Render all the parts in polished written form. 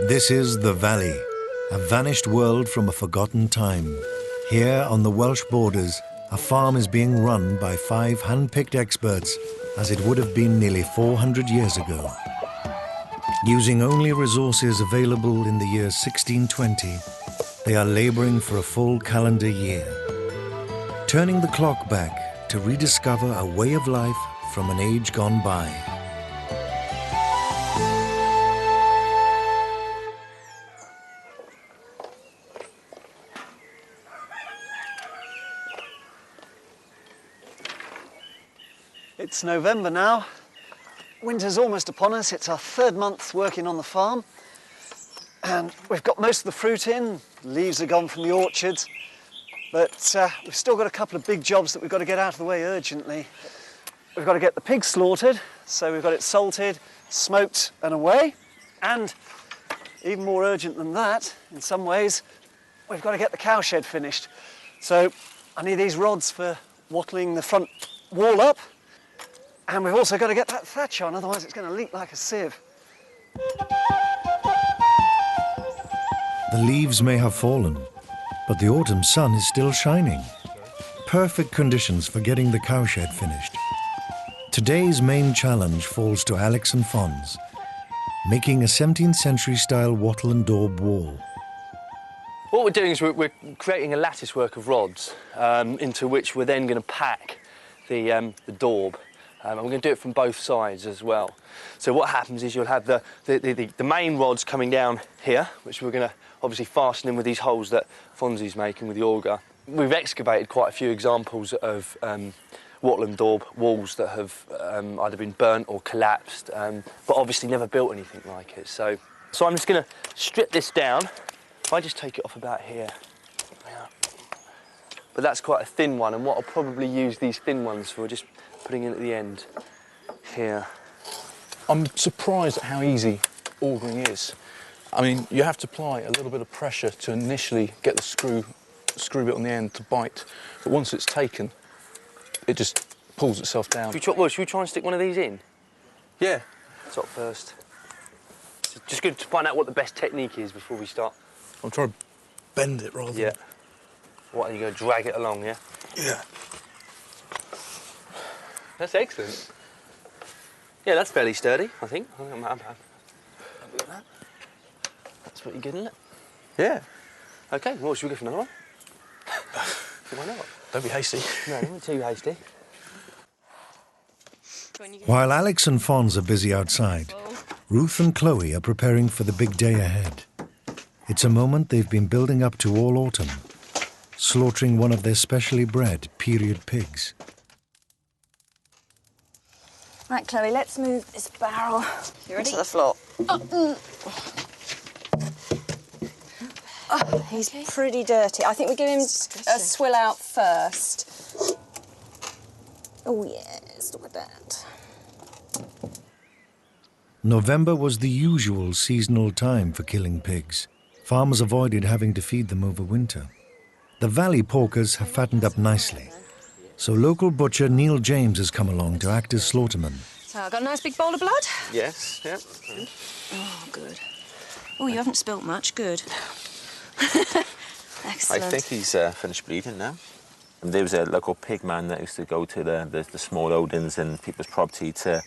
This is the Valley, a vanished world from a forgotten time. Here on the Welsh borders, a farm is being run by 5 hand-picked experts as it would have been nearly 400 years ago. Using only resources available in the year 1620, they are labouring for a full calendar year, turning the clock back to rediscover a way of life from an age gone by. It's November now. Winter's almost upon us. It's our 3rd month working on the farm. And we've got most of the fruit in, leaves are gone from the orchards. But we've still got a couple of big jobs that we've got to get out of the way urgently. We've got to get the pig slaughtered, so we've got it salted, smoked and away. And even more urgent than that, in some ways, we've got to get the cowshed finished. So I need these rods for wattling the front wall up. And we've also got to get that thatch on, otherwise it's going to leak like a sieve. The leaves may have fallen, but the autumn sun is still shining. Perfect conditions for getting the cowshed finished. Today's main challenge falls to Alex and Fons, making a 17th century style wattle and daub wall. What we're doing is we're creating a lattice work of rods into which we're then going to pack the daub. And we're going to do it from both sides as well. So what happens is you'll have the main rods coming down here, which we're going to obviously fasten in with these holes that Fonzie's making with the auger. We've excavated quite a few examples of wattle and daub walls that have either been burnt or collapsed, but obviously never built anything like it. So I'm just going to strip this down. If I just take it off about here. But that's quite a thin one, and what I'll probably use these thin ones for, just putting in at the end here. I'm surprised at how easy augering is. I mean, you have to apply a little bit of pressure to initially get the screw bit on the end to bite, but once it's taken, it just pulls itself down. Should we try and stick one of these in? Yeah. Top first. It's just good to find out what the best technique is before we start. I'm trying to bend it rather than... What, are you going to drag it along, yeah? Yeah. That's excellent. Yeah, that's fairly sturdy, I think. I'm happy with that. That's pretty good, isn't it? Yeah. OK, well, should we go for another one? Why not? Don't be hasty. No, don't be too hasty. While Alex and Fons are busy outside, Ruth and Chloe are preparing for the big day ahead. It's a moment they've been building up to all autumn, slaughtering one of their specially bred period pigs. Right, Chloe, let's move this barrel. You ready? To the floor. Oh, he's pretty dirty. I think we give him a swill out first. Oh, yes, look at that. November was the usual seasonal time for killing pigs. Farmers avoided having to feed them over winter. The valley porkers have fattened up nicely, so local butcher Neil James has come along to act as slaughterman. So I've got a nice big bowl of blood? Yes, yeah. Oh, good. Oh, you haven't spilt much. Good. Excellent. I think he's finished bleeding now. And there was a local pig man that used to go to the small holdings and people's property to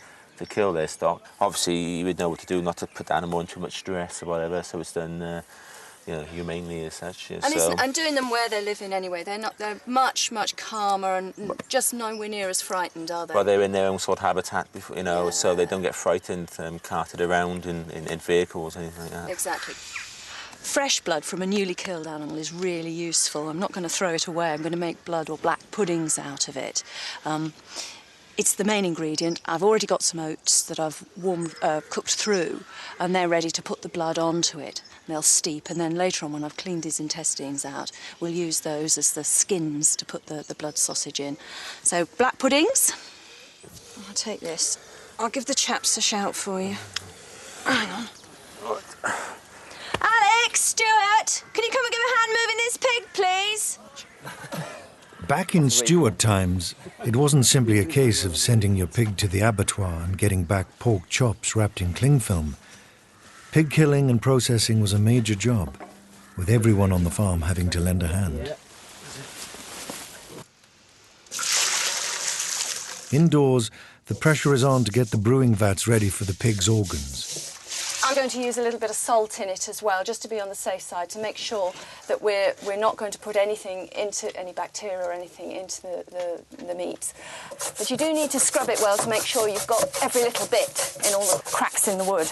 kill their stock. Obviously, he would know what to do, not to put the animal in too much stress or whatever, so it's done you know, humanely as such. Yeah, and doing them where they're living anyway, they're much calmer and just nowhere near as frightened, are they? Well, they're in their own sort of habitat, before, you know, so they don't get frightened, carted around in vehicles or anything like that. Exactly. Fresh blood from a newly killed animal is really useful. I'm not going to throw it away. I'm going to make blood or black puddings out of it. It's the main ingredient. I've already got some oats that I've cooked through, and they're ready to put the blood onto it. They'll steep, and then later on, when I've cleaned his intestines out, we'll use those as the skins to put the blood sausage in. So, black puddings. I'll take this. I'll give the chaps a shout for you. Hang on. Alex, Stuart, can you come and give a hand moving this pig, please? Back in Stuart times, it wasn't simply a case of sending your pig to the abattoir and getting back pork chops wrapped in cling film. Pig killing and processing was a major job, with everyone on the farm having to lend a hand. Indoors, the pressure is on to get the brewing vats ready for the pig's organs. I'm going to use a little bit of salt in it as well, just to be on the safe side, to make sure that we're not going to put anything into any bacteria or anything into the meats. But you do need to scrub it well to make sure you've got every little bit in all the cracks in the wood.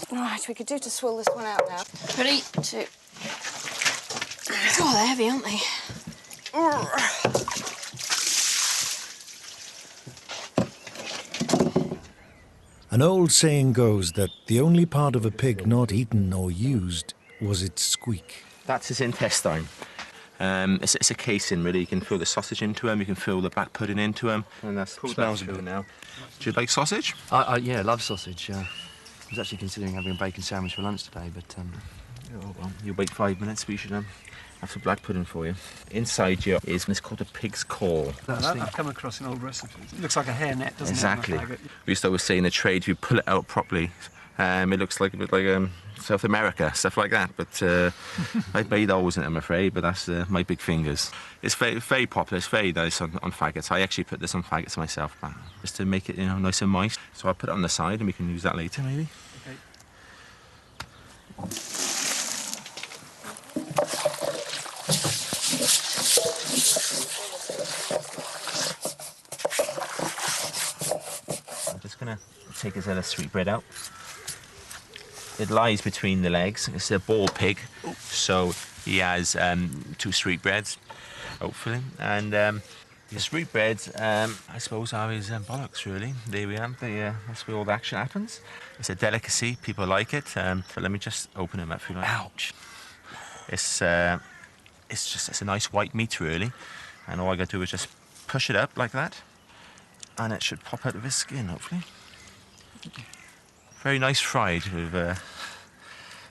Right, we could do to swill this one out now. Ready, 2. Oh, they're heavy, aren't they? An old saying goes that the only part of a pig not eaten or used was its squeak. That's his intestine. It's a casing, really. You can fill the sausage into him, you can fill the black pudding into him, and that's smells good now. Do you like sausage? Yeah, I love sausage. I was actually considering having a bacon sandwich for lunch today, but... Oh, well, you wait 5 minutes, we should have some black pudding for you. Inside you is what's called a pig's caul. I've come across an old recipe. It looks like a hairnet, doesn't exactly. it? Exactly. We used to always say in the trade, if you pull it out properly, it looks like a bit like South America, stuff like that. But I've made those, I'm afraid, but that's my big fingers. It's very popular, it's very nice on faggots. I actually put this on faggots myself, just to make it nice and moist. So I'll put it on the side and we can use that later, maybe. Okay. I'm just going to take his other sweetbread out. It lies between the legs. It's a ball pig, so he has 2 sweetbreads, hopefully. And the sweetbreads, I suppose, are his bollocks, really. There we are. That's where all the action happens. It's a delicacy. People like it. But let me just open him up for you. Ouch! It's a nice white meat, really. And all I got to do is just push it up like that, and it should pop out of his skin, hopefully. Very nice fried with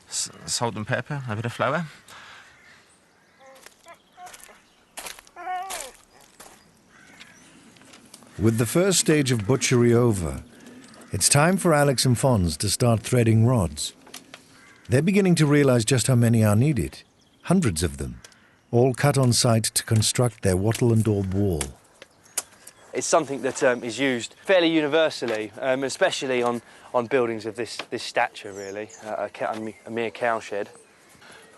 salt and pepper, a bit of flour. With the first stage of butchery over, it's time for Alex and Fons to start threading rods. They're beginning to realize just how many are needed. Hundreds of them, all cut on site to construct their wattle and daub wall. It's something that is used fairly universally, especially on buildings of this stature, really, a mere cowshed.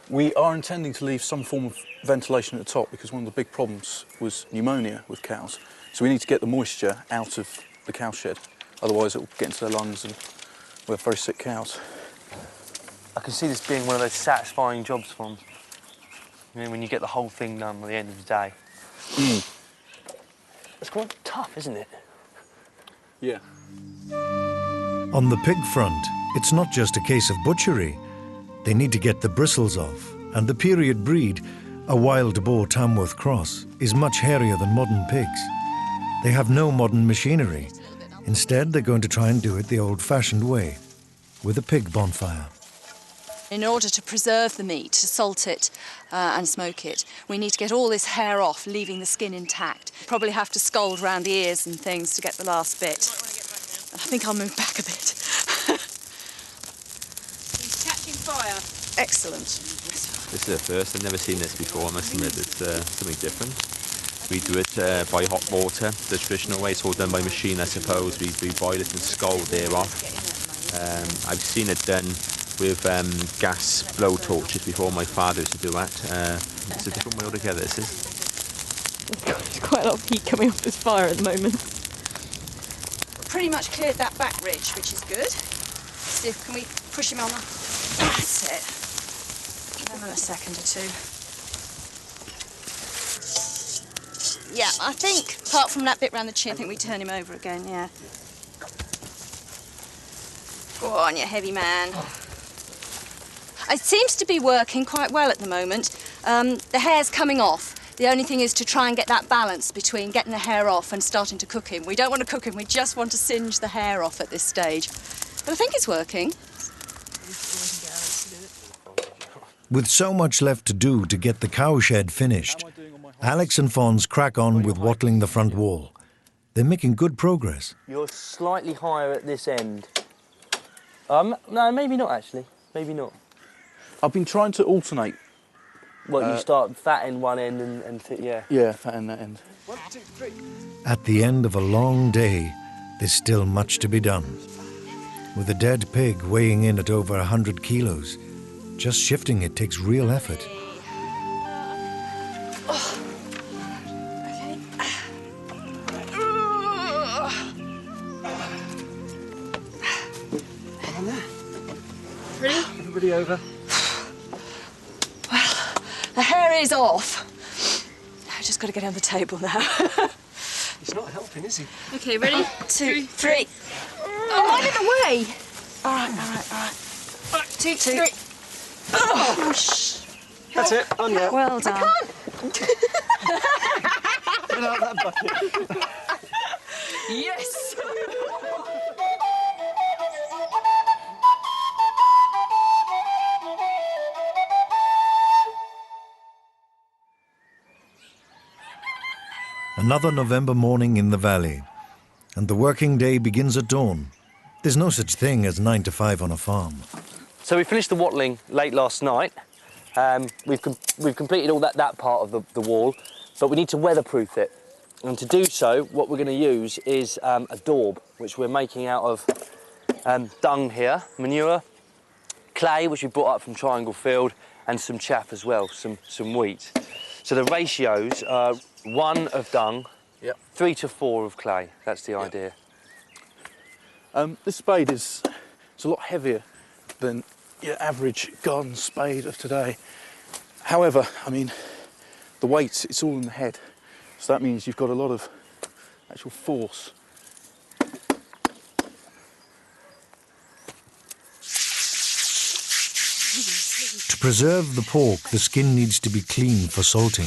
We are intending to leave some form of ventilation at the top because one of the big problems was pneumonia with cows. So we need to get the moisture out of the cowshed, otherwise it will get into their lungs and we'll have very sick cows. I can see this being one of those satisfying jobs, Fons. When you get the whole thing done by the end of the day. It's quite tough, isn't it? Yeah. On the pig front, it's not just a case of butchery. They need to get the bristles off, and the period breed, a wild boar Tamworth cross, is much hairier than modern pigs. They have no modern machinery. Instead, they're going to try and do it the old-fashioned way, with a pig bonfire. In order to preserve the meat, to salt it and smoke it, we need to get all this hair off, leaving the skin intact. Probably have to scald round the ears and things to get the last bit. I think I'll move back a bit. He's catching fire. Excellent. This is the first. I've never seen this before, I must admit. It's something different. We do it by hot water, the traditional way. It's all done by machine, I suppose. We boil it and scald the air off. I've seen it done with gas blow torches before. My father used to do that. It's a different way altogether, this is. There's quite a lot of heat coming off this fire at the moment. Pretty much cleared that back ridge, which is good. See, can we push him on the... That's it. Give him a second or 2. Yeah, I think, apart from that bit round the chin, I think we turn him over again, yeah. Go on, you heavy man. It seems to be working quite well at the moment. The hair's coming off. The only thing is to try and get that balance between getting the hair off and starting to cook him. We don't want to cook him, we just want to singe the hair off at this stage. But I think it's working. With so much left to do to get the cowshed finished, Alex and Fons crack on with wattling the front wall. They're making good progress. You're slightly higher at this end. No, maybe not, actually. Maybe not. I've been trying to alternate. Well, you start fat in one end and yeah. Yeah, fat in that end. 1, 2, 3. At the end of a long day, there's still much to be done. With a dead pig weighing in at over 100 kilos, just shifting it takes real effort. Ready? Everybody over. The hair is off. I've just got to get on the table now. He's not helping, is he? Okay, ready? 2, 3. Oh, I'm in the way. All right. 2, 2, 3. Oh, shh. That's it. On you. Well done. Get out that bucket. Yes. Another November morning in the valley, and the working day begins at dawn. There's no such thing as 9 to 5 on a farm. So we finished the wattling late last night. We've completed all that part of the wall, but we need to weatherproof it. And to do so, what we're going to use is a daub, which we're making out of dung here, manure, clay, which we brought up from Triangle Field, and some chaff as well, some wheat. So the ratios are 1 of dung, 3 to 4 of clay. That's the idea. This spade it's a lot heavier than your average garden spade of today. However, I mean, the weight, it's all in the head. So that means you've got a lot of actual force. To preserve the pork, the skin needs to be clean for salting.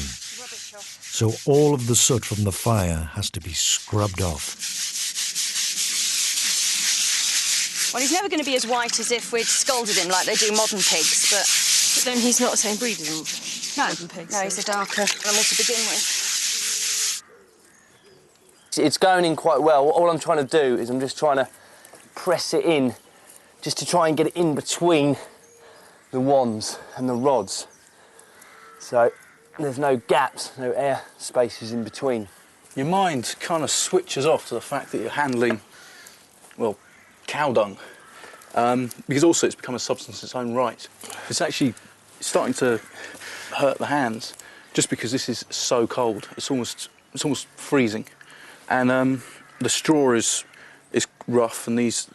So all of the soot from the fire has to be scrubbed off. Well, he's never going to be as white as if we'd scalded him like they do modern pigs, but then he's not the same breed as modern pigs. no, he's a darker animal to begin with. It's going in quite well. All I'm trying to do is I'm just trying to press it in, just to try and get it in between the wands and the rods. So there's no gaps, no air spaces in between. Your mind kind of switches off to the fact that you're handling, well, cow dung, because also it's become a substance in its own right. It's actually starting to hurt the hands just because this is so cold. It's almost freezing, and the straw is rough, and these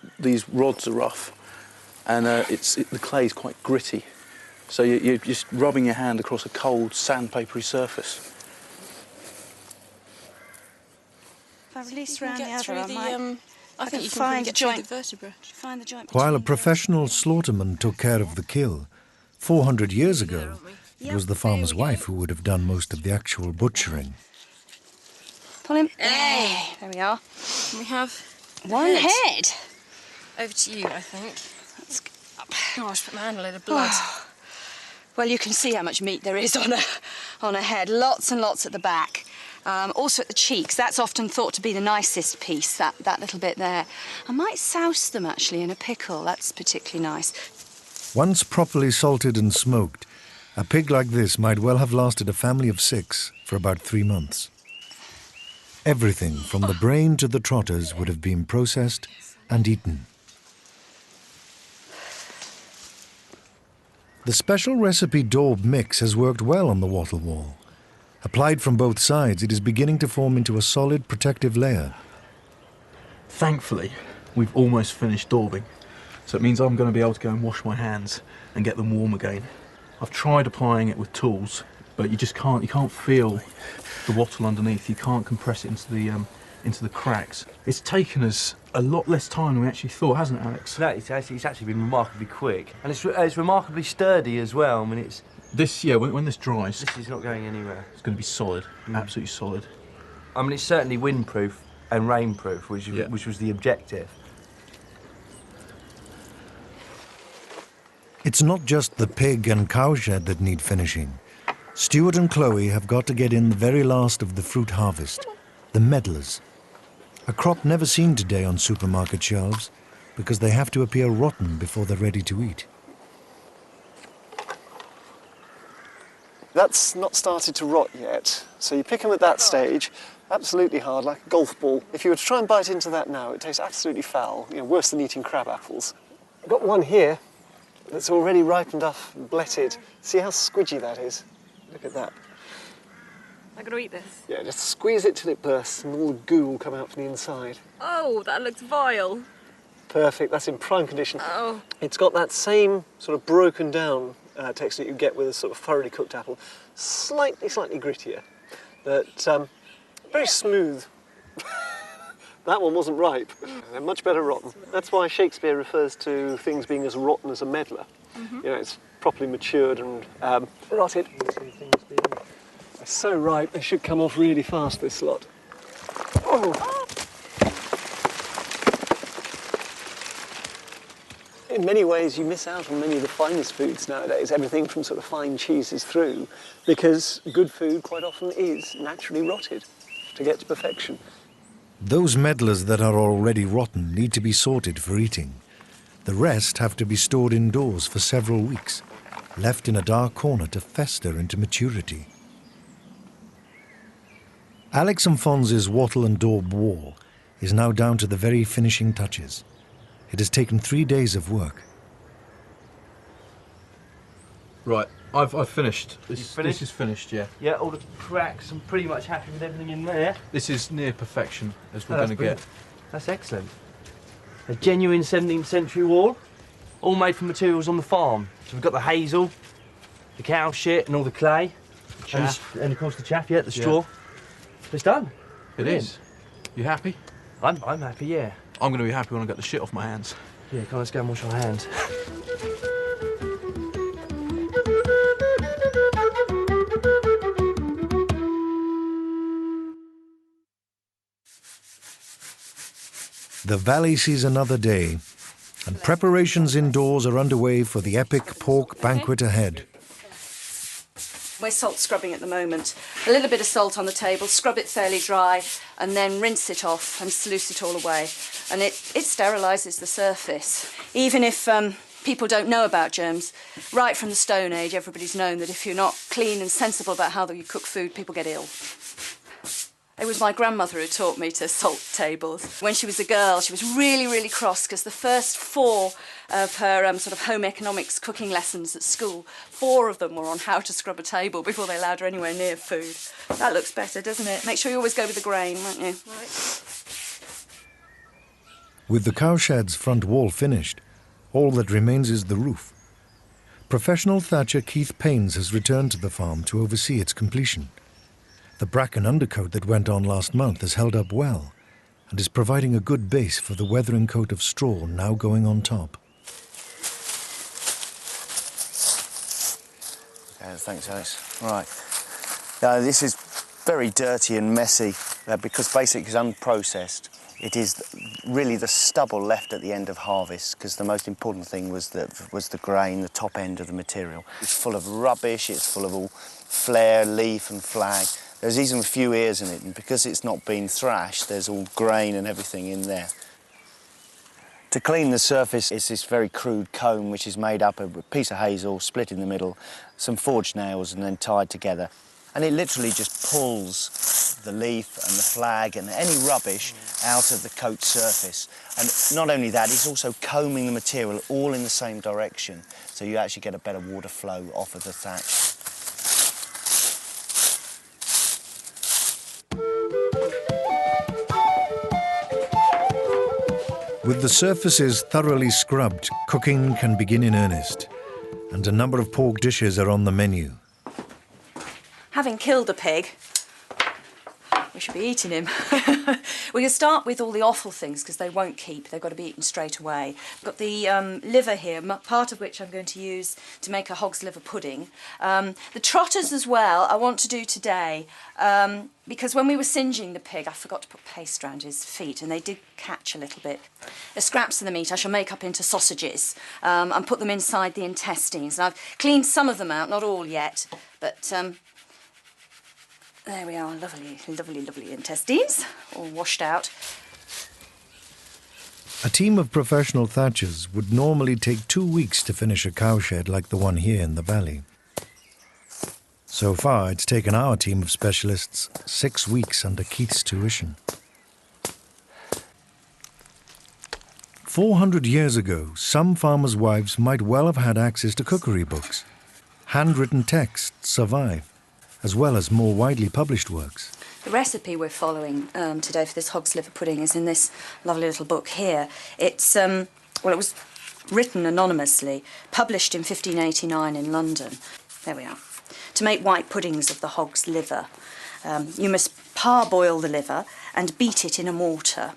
rods are rough, and the clay is quite gritty. So you're just rubbing your hand across a cold, sandpapery surface. If I release around the other, I might. I think you can find probably get joint. through the vertebra. Find the joint While a between professional slaughterman took care of the kill, 400 years ago, it was the farmer's wife who would have done most of the actual butchering. Pull him. Hey. There we are. Can we have One head. over to you, I think. Let's go up. Gosh, put my hand a load of blood. Well, you can see how much meat there is on a head. Lots and lots at the back. Also at the cheeks. That's often thought to be the nicest piece, that little bit there. I might souse them, actually, in a pickle. That's particularly nice. Once properly salted and smoked, a pig like this might well have lasted a family of 6 for about 3 months. Everything from the brain to the trotters would have been processed and eaten. The special recipe daub mix has worked well on the wattle wall. Applied from both sides, it is beginning to form into a solid protective layer. Thankfully, we've almost finished daubing, so it means I'm going to be able to go and wash my hands and get them warm again. I've tried applying it with tools, but you can't feel the wattle underneath. You can't compress it into the cracks. It's taken us a lot less time than we actually thought, hasn't it, Alex? No, it's actually been remarkably quick, and it's remarkably sturdy as well. I mean, it's This, yeah, when this dries, this is not going anywhere. it's going to be solid, absolutely solid. I mean, it's certainly windproof and rainproof, which was the objective. It's not just the pig and cow shed that need finishing. Stuart and Chloe have got to get in the very last of the fruit harvest, the meddlars. A crop never seen today on supermarket shelves because they have to appear rotten before they're ready to eat. That's not started to rot yet. So you pick them at that stage, absolutely hard, like a golf ball. If you were to try and bite into that now, it tastes absolutely foul, worse than eating crab apples. I've got one here that's already ripened up and bletted. See how squidgy that is? Look at that. I'm going to eat this. Yeah, just squeeze it till it bursts and all the goo will come out from the inside. Oh, that looks vile. Perfect, that's in prime condition. Oh. It's got that same sort of broken down texture that you get with a sort of thoroughly cooked apple. Slightly grittier, but very smooth. That one wasn't ripe. They're much better rotten. That's why Shakespeare refers to things being as rotten as a meddler. It's properly matured and rotted. They're so ripe, they should come off really fast, this lot. Oh. In many ways, you miss out on many of the finest foods nowadays, everything from sort of fine cheeses through, because good food quite often is naturally rotted to get to perfection. Those meddlars that are already rotten need to be sorted for eating. The rest have to be stored indoors for several weeks, left in a dark corner to fester into maturity. Alex and Fonz's wattle and daub wall is now down to the very finishing touches. It has taken 3 days of work. Right, I've finished. Finished? This is finished, yeah. Yeah, all the cracks, I'm pretty much happy with everything in there. This is near perfection, as we're Oh, going that's to get. brilliant. That's excellent. A genuine 17th century wall, all made from materials on the farm. So we've got the hazel, the cow shit and all the clay. And of course the chaff, the straw. It's done. It is. You happy? I'm happy, yeah. I'm going to be happy when I get the shit off my hands. Yeah, come on, let's go and wash our hands. The valley sees another day, and preparations indoors are underway for the epic pork banquet ahead. We're salt scrubbing at the moment. A little bit of salt on the table, scrub it fairly dry, and then rinse it off and sluice it all away. And it sterilises the surface. Even if people don't know about germs, right from the Stone Age, everybody's known that if you're not clean and sensible about how you cook food, people get ill. It was my grandmother who taught me to salt tables. When she was a girl, she was really, really cross because the first 4 of her sort of home economics cooking lessons at school, 4 of them were on how to scrub a table before they allowed her anywhere near food. That looks better, doesn't it? Make sure you always go with the grain, won't you? Right. With the cowshed's front wall finished, all that remains is the roof. Professional thatcher Keith Paynes has returned to the farm to oversee its completion. The bracken undercoat that went on last month has held up well and is providing a good base for the weathering coat of straw now going on top. Thanks, Alice. Right. This is very dirty and messy because basically it's unprocessed. It is really the stubble left at the end of harvest because the most important thing was the grain, the top end of the material. It's full of rubbish, it's full of all flare, leaf and flag. There's even a few ears in it, and because it's not been thrashed, there's all grain and everything in there. To clean the surface, it's this very crude comb which is made up of a piece of hazel split in the middle, some forged nails and then tied together. And it literally just pulls the leaf and the flag and any rubbish out of the coat surface. And not only that, it's also combing the material all in the same direction, so you actually get a better water flow off of the thatch. With the surfaces thoroughly scrubbed, cooking can begin in earnest, and a number of pork dishes are on the menu. Having killed a pig, we should be eating him. We're going to start with all the offal things because they won't keep. They've got to be eaten straight away. I've got the liver here, part of which I'm going to use to make a hog's liver pudding. The trotters as well I want to do today because when we were singeing the pig I forgot to put paste around his feet and they did catch a little bit. The scraps of the meat I shall make up into sausages and put them inside the intestines. And I've cleaned some of them out, not all yet, but there we are, lovely, lovely, lovely intestines, all washed out. A team of professional thatchers would normally take 2 weeks to finish a cowshed like the one here in the valley. So far, it's taken our team of specialists 6 weeks under Keith's tuition. 400 years ago, some farmers' wives might well have had access to cookery books. Handwritten texts survive, as well as more widely published works. The recipe we're following today for this hog's liver pudding is in this lovely little book here. It's, well, it was written anonymously, published in 1589 in London. There we are. To make white puddings of the hog's liver, you must parboil the liver and beat it in a mortar,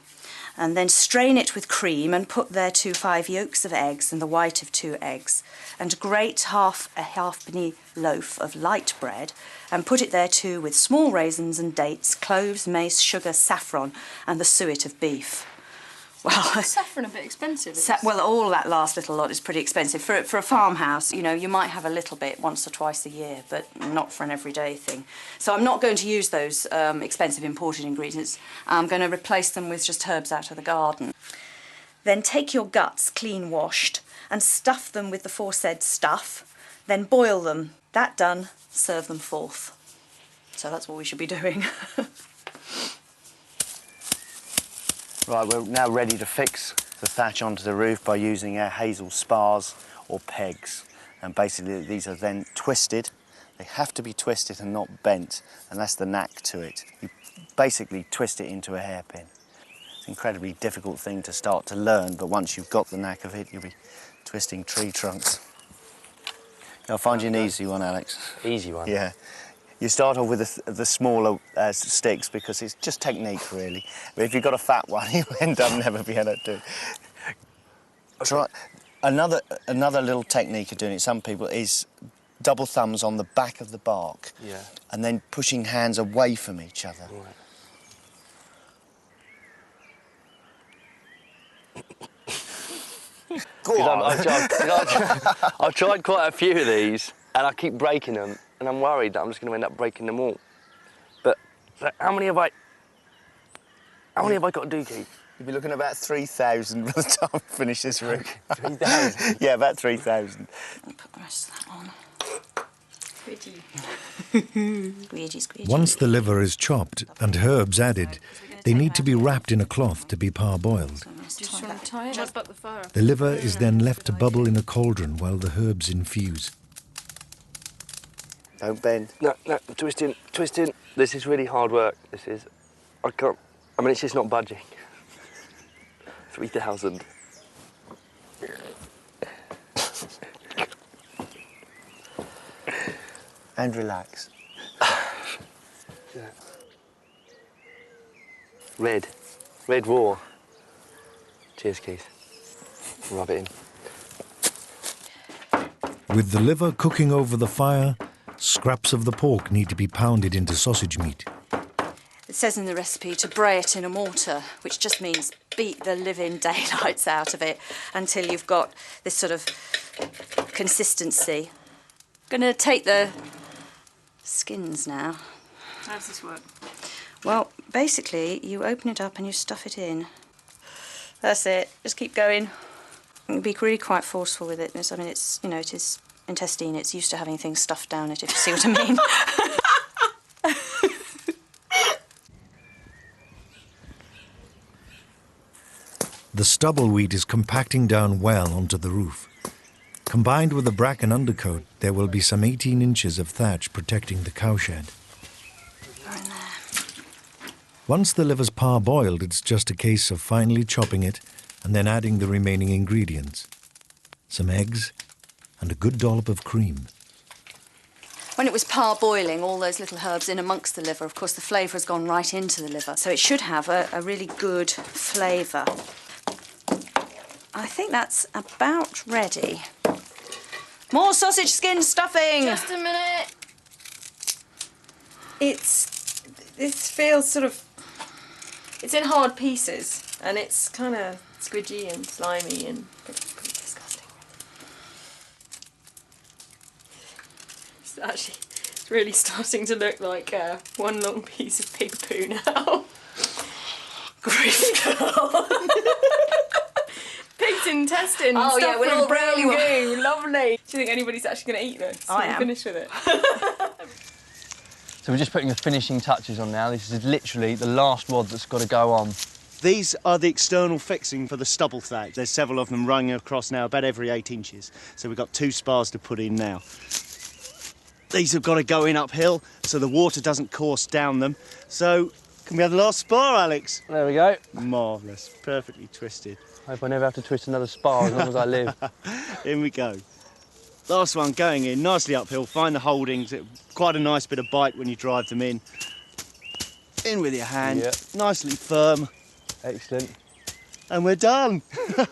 and then strain it with cream and put thereto 5 yolks of eggs and the white of 2 eggs, and grate a halfpenny loaf of light bread, and put it thereto with small raisins and dates, cloves, mace, sugar, saffron, and the suet of beef. Well, Saffron a bit expensive. well, all that last little lot is pretty expensive. For a farmhouse, you know, you might have a little bit once or twice a year, but not for an everyday thing. So I'm not going to use those expensive imported ingredients. I'm going to replace them with just herbs out of the garden. Then take your guts, clean washed, and stuff them with the foresaid stuff. Then boil them. That done, serve them forth. So that's what we should be doing. Right, we're now ready to fix the thatch onto the roof by using our hazel spars or pegs. And basically these are then twisted. They have to be twisted and not bent, and that's the knack to it. You basically twist it into a hairpin. It's an incredibly difficult thing to start to learn, but once you've got the knack of it, you'll be twisting tree trunks. I'll find you an easy one, Alex. Easy one? Yeah. You start off with the smaller sticks because it's just technique, really. But if you've got a fat one, you end up never being able to do it. Try another little technique of doing it. Some people is double thumbs on the back of the bark, yeah, and then pushing hands away from each other. Right. Go on. I've tried quite a few of these, and I keep breaking them. And I'm worried that I'm just going to end up breaking them all. But so how many have I got to do, Keith? You'll be looking at about 3,000 by the time we finish this room. 3,000? Yeah, about 3,000. I'll put the rest of that on. Squidgy. Squeegee, squeegee. Once the liver is chopped and herbs added, they need to be wrapped in a cloth to be parboiled. Just trying to tie it. Just buck the fire. The liver is then left to bubble in a cauldron while the herbs infuse. Don't bend. No, twisting. This is really hard work. This is. I can't. I mean, it's just not budging. 3,000. And relax. Yeah. Red raw. Cheers, Keith. Rub it in. With the liver cooking over the fire, scraps of the pork need to be pounded into sausage meat. It says in the recipe to bray it in a mortar, which just means beat the living daylights out of it until you've got this sort of consistency. I'm going to take the skins now. How does this work? Well, basically, you open it up and you stuff it in. That's it. Just keep going. You can be really quite forceful with it. I mean, it's, you know, it is intestine. It's used to having things stuffed down it, if you see what I mean. The stubble wheat is compacting down well onto the roof. Combined with the bracken undercoat, there will be some 18 inches of thatch protecting the cowshed. Once the liver's parboiled, it's just a case of finely chopping it and then adding the remaining ingredients. Some eggs and a good dollop of cream. When it was parboiling, all those little herbs in amongst the liver, of course, the flavour has gone right into the liver. So it should have a really good flavour. I think that's about ready. More sausage skin stuffing! Just a minute. It feels sort of, it's in hard pieces and it's kind of squidgy and slimy and pretty disgusting. It's really starting to look like one long piece of pig poo now. Grief, girl. Pig's intestine. Oh, yeah, we'll all brown really goo. Lovely. Do you think anybody's actually going to eat this? I am. Finish with it. So we're just putting the finishing touches on now. This is literally the last rod that's got to go on. These are the external fixing for the stubble thatch. There's several of them running across now, about every 8 inches. So we've got 2 spars to put in now. These have got to go in uphill so the water doesn't course down them. So, can we have the last spar, Alex? There we go. Marvellous, perfectly twisted. Hope I never have to twist another spar as long as I live. In we go. Last one going in, nicely uphill, find the holdings. Quite a nice bit of bite when you drive them in. In with your hand, Yep. nicely firm. Excellent. And we're done.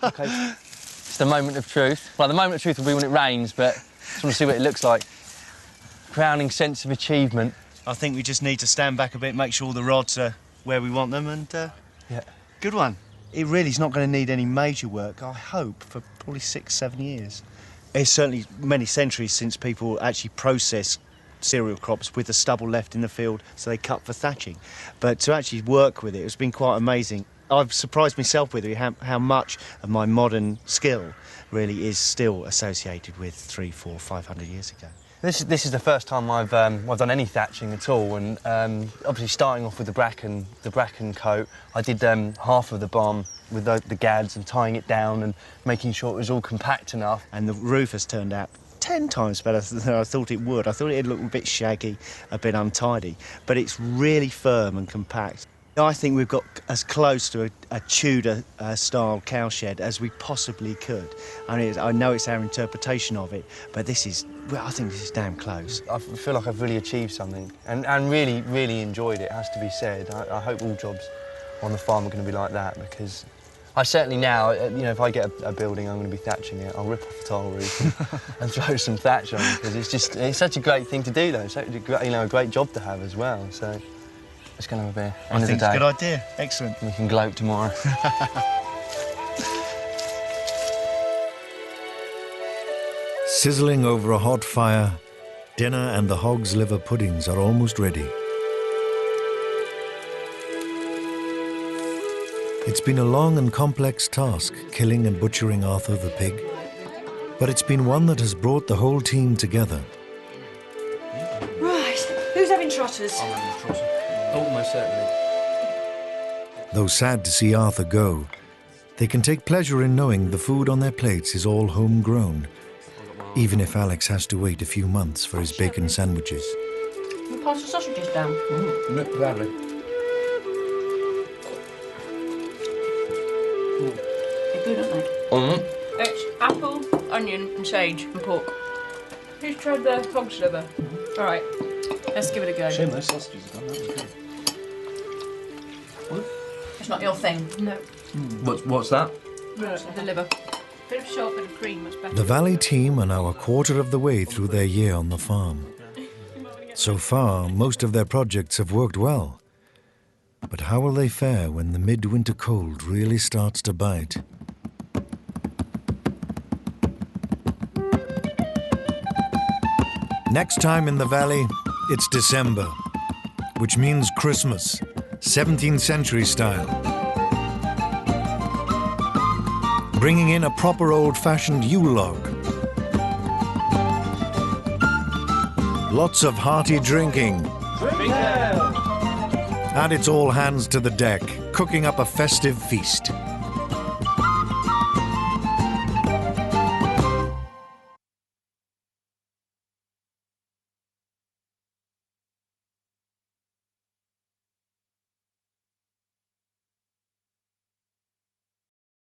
Okay. It's the moment of truth. Well, the moment of truth will be when it rains, but just want to see what it looks like. Crowning sense of achievement. I think we just need to stand back a bit, make sure the rods are where we want them, and yeah. Good one. It really is not going to need any major work, I hope, for probably 6-7 years. It's certainly many centuries since people actually processed cereal crops with the stubble left in the field, so they cut for thatching. But to actually work with it's been quite amazing. I've surprised myself with how much of my modern skill really is still associated with 300, 400, 500 years ago. This is the first time I've done any thatching at all, and obviously starting off with the bracken coat, I did half of the barn with the gads and tying it down and making sure it was all compact enough. And the roof has turned out 10 times better than I thought it would. I thought it'd look a bit shaggy, a bit untidy, but it's really firm and compact. I think we've got as close to a Tudor-style cowshed as we possibly could. I know it's our interpretation of it, but I think this is damn close. I feel like I've really achieved something and really, really enjoyed it, has to be said. I hope all jobs on the farm are going to be like that, because I certainly now, if I get a building, I'm going to be thatching it. I'll rip off the tile roof and throw some thatch on, because it's such a great thing to do, though. It's such a great job to have as well. So let's go and have a beer. I think it's a good idea. Excellent. We can gloat tomorrow. Sizzling over a hot fire, dinner and the hog's liver puddings are almost ready. It's been a long and complex task, killing and butchering Arthur the pig, but it's been one that has brought the whole team together. Right, who's having trotters? I'm having a trotter. Oh, most certainly. Though sad to see Arthur go, they can take pleasure in knowing the food on their plates is all homegrown, even if Alex has to wait a few months for his bacon sandwiches. Can you pass the sausages down? No, gladly. They're good, aren't they? It's apple, onion and sage and pork. Who's tried the hog's liver? All right, let's give it a go. Shame those sausages are gone, that was good. It's not your thing. No. What's that? The liver. Bit of salt, bit of cream, much better. The Valley team are now a quarter of the way through their year on the farm. So far, most of their projects have worked well. But how will they fare when the midwinter cold really starts to bite? Next time in the Valley, it's December, which means Christmas, 17th century style. Bringing in a proper old-fashioned Yule log. Lots of hearty drinking. And it's all hands to the deck, cooking up a festive feast.